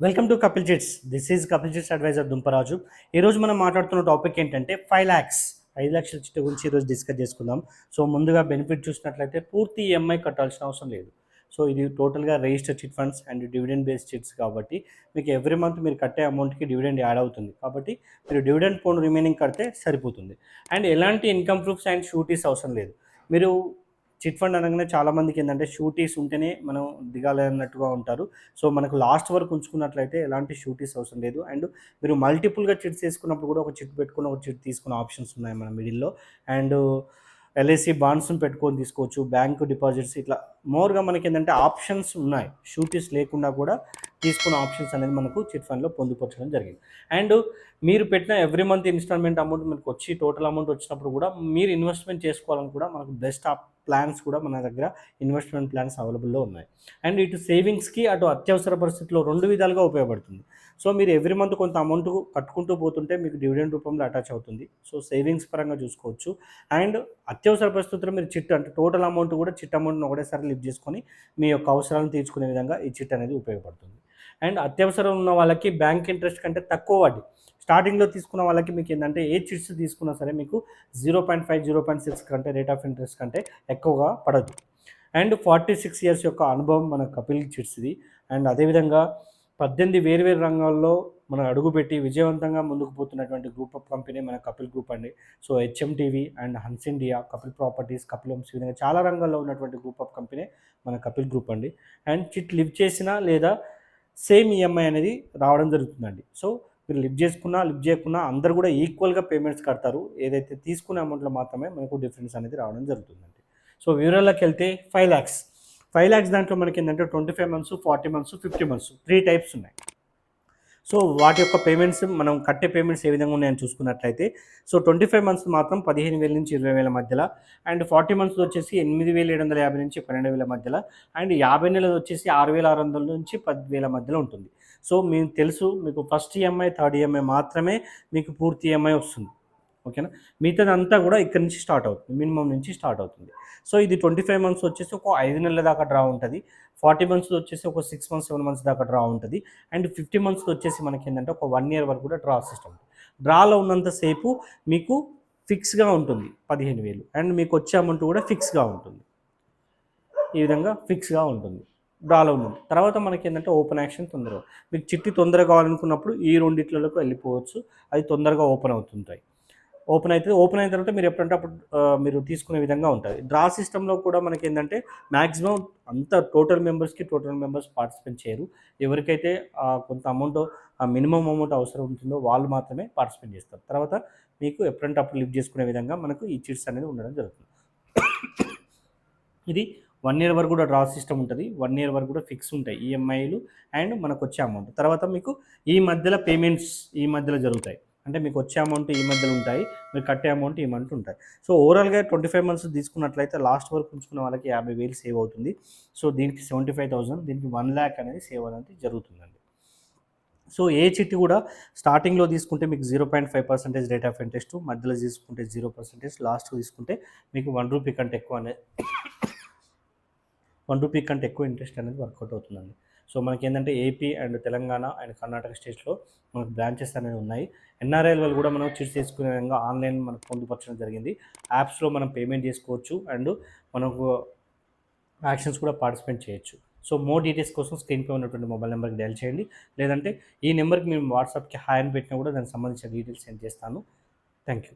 Welcome to Kapil chits. This is Kapil chits advisor Dumparaju. ఈరోజు మనం మాట్లాడుతున్న టాపిక్ ఏంటంటే 5 lakhs 5 లక్షల చిట్టు గురించి ఈరోజు డిస్కస్ చేసుకుందాం. సో ముందుగా బెనిఫిట్ చూసినట్లయితే పూర్తి ఈఎంఐ కట్టాల్సిన అవసరం లేదు. సో ఇది టోటల్గా registered chit funds and dividend based chits కాబట్టి మీకు ఎవ్రీ మంత్ మీరు కట్టే అమౌంట్కి డివిడెండ్ యాడ్ అవుతుంది. కాబట్టి మీరు డివిడెండ్ పోను రిమైనింగ్ కడితే సరిపోతుంది. అండ్ ఎలాంటి ఇన్కమ్ ప్రూఫ్స్ అండ్ షూరిటీస్ అవసరం లేదు. మీరు చిట్ ఫండ్ అనగానే చాలామందికి ఏంటంటే షూరిటీస్ ఉంటేనే మనం దిగాలి అన్నట్టుగా ఉంటారు. సో మనకు లాస్ట్ వరకు ఉంచుకున్నట్లయితే ఎలాంటి షూరిటీస్ అవసరం లేదు. అండ్ మీరు మల్టిపుల్గా చిట్స్ వేసుకున్నప్పుడు కూడా ఒక చిట్ పెట్టుకుని ఒక చిట్ తీసుకునే ఆప్షన్స్ ఉన్నాయి మన మిడిల్లో. అండ్ ఎల్ఐసి బాండ్స్ని పెట్టుకొని తీసుకోవచ్చు, బ్యాంకు డిపాజిట్స్, ఇట్లా మోర్గా మనకి ఏంటంటే ఆప్షన్స్ ఉన్నాయి. షూరిటీస్ లేకుండా కూడా తీసుకున్న ఆప్షన్స్ అనేది మనకు చిట్ ఫండ్లో పొందుపరచడం జరిగింది. అండ్ మీరు పెట్టిన ఎవ్రీ మంత్ ఇన్స్టాల్మెంట్ అమౌంట్ మనకు వచ్చి టోటల్ అమౌంట్ వచ్చినప్పుడు కూడా మీరు ఇన్వెస్ట్మెంట్ చేసుకోవాలని కూడా మనకు బెస్ట్ ప్లాన్స్ కూడా మన దగ్గర ఇన్వెస్ట్మెంట్ ప్లాన్స్ అవైలబుల్లో ఉన్నాయి. అండ్ ఇటు సేవింగ్స్కి అటు అత్యవసర పరిస్థితుల్లో రెండు విధాలుగా ఉపయోగపడుతుంది. సో మీరు ఎవ్రీ మంత్ కొంత అమౌంట్ కట్టుకుంటూ పోతుంటే మీకు డివిడెండ్ రూపంలో అటాచ్ అవుతుంది. సో సేవింగ్స్ పరంగా చూసుకోవచ్చు. అండ్ అత్యవసర పరిస్థితుల్లో మీరు చిట్ అంటే టోటల్ అమౌంట్ కూడా చిట్ అమౌంట్ని ఒకటేసారి లిఫ్ట్ చేసుకొని మీ యొక్క అవసరాలను తీర్చుకునే విధంగా ఈ చిట్ అనేది ఉపయోగపడుతుంది. అండ్ అత్యవసరం ఉన్న వాళ్ళకి బ్యాంక్ ఇంట్రెస్ట్ కంటే తక్కువ వడ్డీ. స్టార్టింగ్లో తీసుకున్న వాళ్ళకి మీకు ఏంటంటే ఏ చిట్స్ తీసుకున్నా సరే మీకు 0.5 0.6 కంటే రేట్ ఆఫ్ ఇంట్రెస్ట్ కంటే ఎక్కువగా పడదు. అండ్ 46 ఇయర్స్ యొక్క అనుభవం మన కపిల్ చిట్స్ది. అండ్ అదేవిధంగా 18 వేరు రంగాల్లో మనం అడుగుపెట్టి విజయవంతంగా ముందుకు పోతున్నటువంటి గ్రూప్ ఆఫ్ కంపెనీ మన కపిల్ గ్రూప్ అండి. So HMTV and Hans India, Kapil properties, Kapil homes, ఈ విధంగా చాలా రంగాల్లో ఉన్నటువంటి గ్రూప్ ఆఫ్ కంపెనీ మన కపిల్ గ్రూప్ అండి. అండ్ చిట్ లిఫ్ట్ చేసినా లేదా సేమ్ ఈఎంఐ అనేది రావడం జరుగుతుందండి. సో మీరు లిఫ్ట్ చేసుకున్నా లిఫ్ట్ చేయకున్నా అందరూ కూడా ఈక్వల్గా పేమెంట్స్ కడతారు. ఏదైతే తీసుకునే అమౌంట్లో మాత్రమే మనకు డిఫరెన్స్ అనేది రావడం జరుగుతుందండి. సో వివరాల్లోకి వెళ్తే 5 lakhs దాంట్లో మనకి ఏంటంటే 25 months, 40 months, 50 months 3 టైప్స్ ఉన్నాయి. సో వాటి యొక్క పేమెంట్స్ మనం కట్టే పేమెంట్స్ ఏ విధంగా ఉన్నాయని చూసుకున్నట్లయితే సో 25 months మాత్రం 15,000 నుంచి 20,000 మధ్యలో, అండ్ 40 months వచ్చేసి 8,750 నుంచి 12,000 మధ్యలో, అండ్ 50 నెలలు వచ్చేసి 6,600 నుంచి 10,000 మధ్యలో ఉంటుంది. సో మీకు తెలుసు, మీకు ఫస్ట్ ఈఎంఐ, థర్డ్ ఈఎంఐ మాత్రమే మీకు పూర్తి ఈఎంఐ వస్తుంది. ఓకేనా, మిగతాదంతా కూడా ఇక్కడ నుంచి స్టార్ట్ అవుతుంది, మినిమం నుంచి స్టార్ట్ అవుతుంది. సో ఇది 25 months వచ్చేసి ఒక 5 నెలల దాకా డ్రా ఉంటుంది. 40 months వచ్చేసి ఒక 6 months 7 months దాకా డ్రా ఉంటుంది. అండ్ 50 months వచ్చేసి మనకి ఏంటంటే ఒక 1 year వరకు కూడా డ్రా సిస్టమ్. డ్రాలో ఉన్నంతసేపు మీకు ఫిక్స్గా ఉంటుంది 15,000, అండ్ మీకు వచ్చే అమౌంట్ కూడా ఫిక్స్గా ఉంటుంది. ఈ విధంగా ఫిక్స్గా ఉంటుంది, డ్రాలో ఉంటుంది. తర్వాత మనకి ఏంటంటే ఓపెన్ యాక్షన్ తొందరగా, మీకు చిట్టి తొందరగా కావాలనుకున్నప్పుడు ఈ రెండిట్లలోకి వెళ్ళిపోవచ్చు. అది తొందరగా ఓపెన్ అవుతుంటాయి. ఓపెన్ అయిన తర్వాత మీరు ఎప్పుడంటే అప్పుడు మీరు తీసుకునే విధంగా ఉంటుంది. డ్రా సిస్టంలో కూడా మనకి ఏంటంటే మ్యాక్సిమం అంత టోటల్ మెంబర్స్ పార్టిసిపేట్ చేయరు. ఎవరికైతే కొంత అమౌంట్ మినిమం అమౌంట్ అవసరం ఉంటుందో వాళ్ళు మాత్రమే పార్టిసిపేట్ చేస్తారు. తర్వాత మీకు ఎప్పుడంటే అప్పుడు లిఫ్ట్ చేసుకునే విధంగా మనకు ఈ చిట్స్ అనేది ఉండడం జరుగుతుంది. ఇది 1 year వరకు కూడా డ్రా సిస్టమ్ ఉంటుంది. 1 year వరకు కూడా ఫిక్స్ ఉంటాయి ఈఎంఐలు అండ్ మనకు వచ్చే అమౌంట్. తర్వాత మీకు ఈ మధ్యలో పేమెంట్స్ ఈ మధ్యలో జరుగుతాయి. అంటే మీకు వచ్చే అమౌంట్ ఈ మధ్యలో ఉంటాయి, మీరు కట్టే అమౌంట్ ఈ మంత్ ఉంటాయి. సో ఓవరాల్గా 25 months తీసుకున్నట్లయితే లాస్ట్ వరకు ఉంచుకున్న వాళ్ళకి 50,000 సేవ్ అవుతుంది. సో దీనికి 75,000, దీనికి 1 lakh అనేది సేవ్ అనేది జరుగుతుందండి. సో ఏ చిట్టి కూడా స్టార్టింగ్లో తీసుకుంటే మీకు 0.5% రేట్ ఆఫ్ ఇంట్రెస్ట్, మధ్యలో తీసుకుంటే 0%, లాస్ట్ తీసుకుంటే మీకు 1 రూపీ కంటే ఎక్కువ అనేది 1 రూపీ కంటే ఎక్కువ ఇంట్రెస్ట్ అనేది వర్కౌట్ అవుతుందండి. సో మనకి ఏంటంటే AP and Telangana and Karnataka స్టేట్స్లో మనకు బ్రాంచెస్ అనేవి ఉన్నాయి. ఎన్ఆర్ఐల వాళ్ళు కూడా మనం చిట్స్ తీసుకునే విధంగా ఆన్లైన్ మనకు పొందుపరచడం జరిగింది. యాప్స్లో మనం పేమెంట్ చేసుకోవచ్చు అండ్ మనకు యాక్షన్స్ కూడా పార్టిసిపేట్ చేయొచ్చు. సో మోర్ డీటెయిల్స్ కోసం స్క్రీన్పై ఉన్నటువంటి మొబైల్ నెంబర్కి డయల్ చేయండి, లేదంటే ఈ నెంబర్కి మేము వాట్సాప్కి హాయ్ అని పెట్టినా కూడా దానికి సంబంధించిన డీటెయిల్స్ సెండ్ చేస్తాను. Thank you.